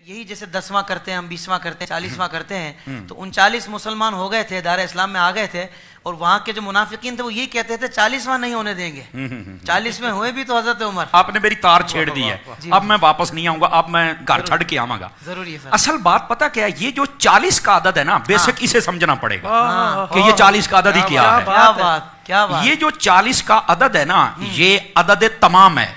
یہی جیسے 10واں کرتے ہیں ہم 20واں کرتے ہیں 40واں کرتے ہیں تو 39 مسلمان ہو گئے تھے دار اسلام میں آ گئے تھے اور وہاں کے جو منافقین تھے وہ یہی کہتے تھے 40واں نہیں ہونے دیں گے 40 میں ہوئے بھی تو حضرت عمر آپ نے میری تار چھیڑ دی ہے اب میں واپس نہیں آؤں گا اب میں گھر چھڑ کے آؤں گا ضروری ہے اصل بات پتہ کیا ہے یہ جو 40 کا عدد ہے نا بیسک اسے سمجھنا پڑے گا کہ یہ 40 کا عدد ہی کیا ہے کیا بات یہ جو 40 کا عدد ہے نا یہ عدد تمام ہے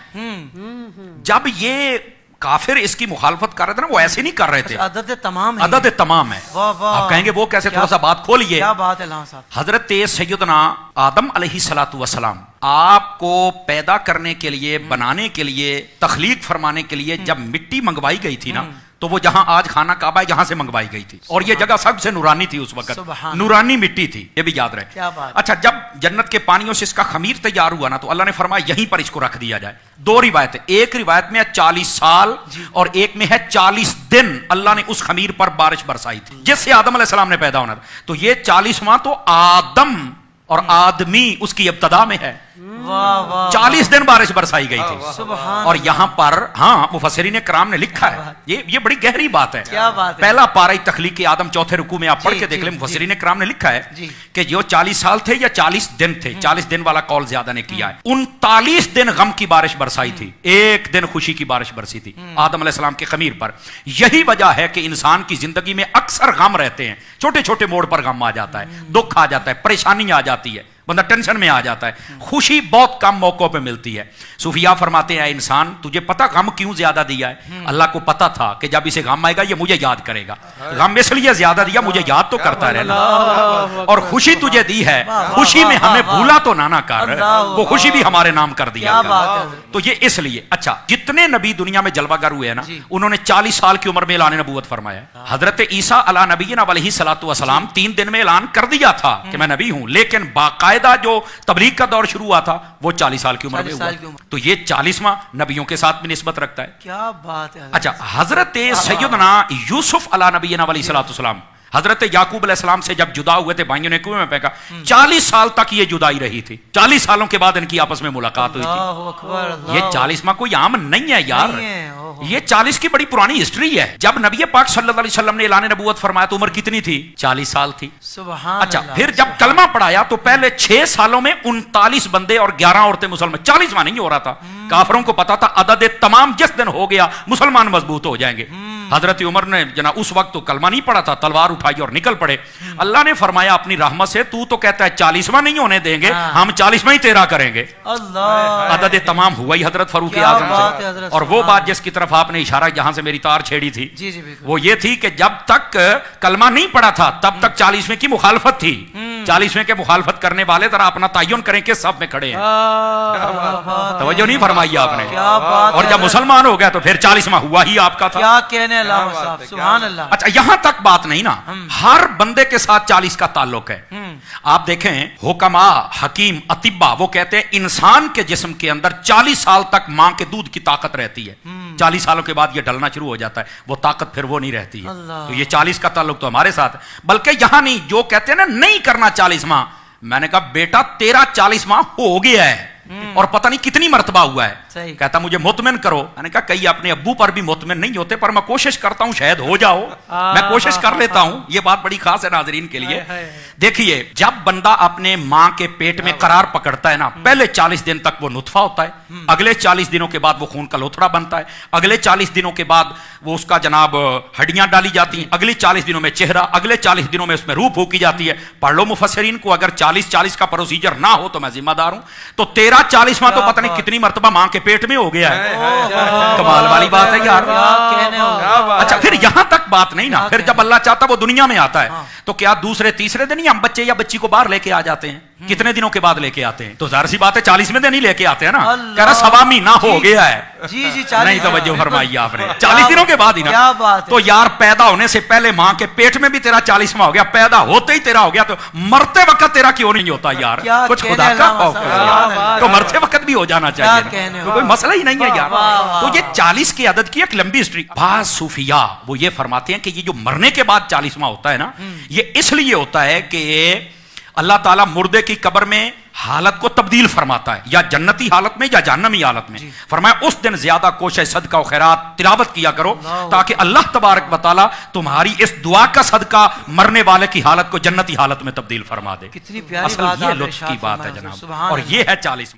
جب یہ کافر اس کی مخالفت کر رہے تھے نا وہ ایسے نہیں کر رہے تھے عدد تمام ہے عدد تمام ہے آپ کہیں گے وہ کیسے تھوڑا سا بات کھولیے کیا بات ہے علامہ صاحب حضرت سیدنا آدم علیہ السلام آپ کو پیدا کرنے کے لیے بنانے کے لیے تخلیق فرمانے کے لیے جب مٹی منگوائی گئی تھی نا تو وہ جہاں آج خانہ کعبہ ہے یہاں سے منگوائی گئی تھی اور یہ جگہ سب سے نورانی تھی اس وقت نورانی مٹی تھی یہ بھی یاد رہے اچھا جب جنت کے پانیوں سے اس کا خمیر تیار ہوا نا تو اللہ نے فرمایا یہیں پر اس کو رکھ دیا جائے دو روایتیں ایک روایت میں ہے 40 سال اور ایک میں ہے 40 دن اللہ نے اس خمیر پر بارش برسائی تھی جس سے آدم علیہ السلام نے پیدا ہونا تھا تو یہ 40واں تو آدم اور آدمی اس کی ابتدا میں ہے 40 دن بارش برسائی گئی تھی اور یہاں پر ہاں مفسرین کرام نے لکھا ہے یہ بڑی گہری بات ہے پہلا پارہ تخلیق آدم چوتھے رکوع میں آپ پڑھ کے دیکھ لیں مفسرین کرام نے لکھا ہے کہ جو 40 سال تھے یا 40 دن تھے 40 دن والا قول زیادہ نے کیا ہے 39 دن غم کی بارش برسائی تھی ایک دن خوشی کی بارش برسی تھی آدم علیہ السلام کے خمیر پر یہی وجہ ہے کہ انسان کی زندگی میں اکثر غم رہتے ہیں چھوٹے چھوٹے موڑ پر غم آ جاتا ہے دکھ آ جاتا ہے پریشانی آ جاتی ہے بندہ ٹینشن میں آ جاتا ہے خوشی بہت کم موقعوں پہ ملتی ہے صوفیاء فرماتے ہیں انسان تجھے پتہ غم کیوں زیادہ دیا ہے اللہ کو پتہ تھا کہ جب اسے غم آئے گا یہ مجھے یاد کرے گا غم اس لیے زیادہ دیا مجھے یاد تو کرتا رہنا اور خوشی تجھے دی ہے خوشی میں ہمیں بھولا تو نہ کر وہ خوشی بھی ہمارے نام کر دیا تو یہ اس لیے اچھا جتنے نبی دنیا میں جلوہ گر ہوئے ہیں نا انہوں نے 40 سال کی عمر میں اعلان نبوت فرمایا حضرت عیسیٰ علیہ نبینا علیہ السلام 3 دن میں اعلان کر دیا تھا کہ میں نبی ہوں لیکن باقاعدہ جو تبلیغ کا دور شروع ہوا تھا وہ 40 سال کی عمر میں ہوا تو یہ 40واں نبیوں کے ساتھ بھی نسبت رکھتا ہے کیا بات ہے اچھا حضرت سیدنا یوسف علیہ نبینا علیہ السلام حضرت یعقوب علیہ السلام سے جب جدا ہوئے تھے بھائیوں نے کنویں میں پھینکا 40 سال تک یہ جدائی رہی تھی 40 سالوں کے بعد ان کی آپس میں ملاقات ہوئی تھی یہ 40واں کوئی عام نہیں ہے یار یہ 40 کی بڑی پرانی ہسٹری ہے جب نبی پاک صلی اللہ علیہ وسلم نے اعلان نبوت فرمایا تو عمر کتنی تھی 40 سال تھی اچھا پھر جب کلمہ پڑھایا تو پہلے 6 سالوں میں 39 بندے اور 11 عورتیں مسلمان 40واں نہیں ہو رہا تھا کافروں کو پتا تھا عدد تمام جس دن ہو گیا مسلمان مضبوط ہو جائیں گے حضرت عمر نے جناب اس وقت تو کلمہ نہیں پڑھا تھا تلوار اٹھائی اور نکل پڑے اللہ نے فرمایا اپنی رحمت سے تو کہتا ہے 40واں نہیں ہونے دیں گے ہم 40واں ہی تیرا کریں گے عدد تمام ہوا ہی حضرت فاروق اعظم سے اور وہ بات جس کی طرف آپ نے اشارہ جہاں سے میری تار چھیڑی تھی وہ یہ تھی کہ جب تک کلمہ نہیں پڑھا تھا تب تک 40ویں کی مخالفت تھی 40ویں کے مخالفت کرنے والے ذرا اپنا تعین کریں کہ سب میں کھڑے ہیں توجہ نہیں فرمائی آپ نے اور جب مسلمان ہو گیا تو پھر 40واں ہوا ہی آپ کا تھا کیا کہنے علامہ صاحب سبحان اللہ اچھا یہاں تک بات نہیں نا ہر بندے کے ساتھ 40 کا تعلق ہے آپ دیکھیں حکما حکیم اطباء وہ کہتے ہیں انسان کے جسم کے اندر 40 سال تک ماں کے دودھ کی طاقت رہتی ہے 40 سالوں کے بعد یہ ڈلنا شروع ہو جاتا ہے وہ طاقت پھر وہ نہیں رہتی ہے تو یہ 40 کا تعلق تو ہمارے ساتھ ہے بلکہ یہاں نہیں جو کہتے ہیں نا نہیں کرنا 40واں میں نے کہا بیٹا تیرا 40واں ہو گیا ہے اور پتہ نہیں کتنی مرتبہ ہوا ہے کہتا مجھے مطمئن کرو میں نے کہا کئی اپنے ابو پر بھی مطمئن نہیں ہوتے پر میں کوشش کرتا ہوں شاید ہو جاؤ میں کوشش کر لیتا ہوں یہ بات بڑی خاص ہے ناظرین کے لیے دیکھیے جب بندہ اپنے ماں کے پیٹ میں قرار پکڑتا ہے نا پہلے 40 دن تک وہ نطفہ ہوتا ہے اگلے 40 دنوں کے بعد وہ خون کا لوتھڑا بنتا ہے اگلے 40 دنوں کے بعد وہ اس کا جناب ہڈیاں ڈالی جاتی ہیں اگلے 40 دنوں میں چہرہ اگلے 40 دنوں میں اس میں روح پھونکی جاتی ہے پڑھ لو مفسرین کو اگر 40 کا پروسیجر نہ ہو تو میں ذمہ دار ہوں تو 40واں تو پتہ نہیں کتنی مرتبہ ماں کے پیٹ میں ہو گیا ہے کمال والی بات ہے یار اچھا پھر یہاں تک بات نہیں نا پھر جب اللہ چاہتا وہ دنیا میں آتا ہے تو کیا دوسرے تیسرے دن ہی ہم بچے یا بچی کو باہر لے کے آ جاتے ہیں کتنے دنوں کے بعد لے کے آتے ہیں تو ظاہر سی بات ہے 40ویں دن ہی لے کے آتے ہیں نا کہہ رہا سوا مہینہ ہو گیا ہے نہیں توجہ فرمائی آپ نے 40 دنوں کے بعد ہی نا تو یار پیدا ہونے سے پہلے ماں کے پیٹ میں بھی تیرا 40واں ہو گیا پیدا ہوتے ہی تیرا ہو گیا تو مرتے وقت تیرا کیوں نہیں ہوتا یار کچھ خدا کا خوف ہے تو مرتے وقت بھی ہو جانا چاہیے تو کوئی مسئلہ ہی نہیں ہے یار تو یہ 40 کے عدد کی ایک لمبی ہسٹری بعض صوفیاء وہ یہ فرماتے ہیں کہ یہ جو مرنے کے بعد 40واں ہوتا ہے نا یہ اس لیے ہوتا ہے کہ اللہ تعالیٰ مردے کی قبر میں حالت کو تبدیل فرماتا ہے، یا جنتی حالت میں یا جہنمی حالت میں. فرمایا اس دن زیادہ کوشش صدقہ و خیرات تلاوت کیا کرو تاکہ اللہ تبارک و تعالی تمہاری اس دعا کا صدقہ مرنے والے کی حالت کو جنتی حالت میں تبدیل فرما دے. کتنی پیاری اصل بات یہ آپ نے لطف کی ارشاد بات ہے فرمایا. جناب، سبحان اور اللہ. یہ ہے 40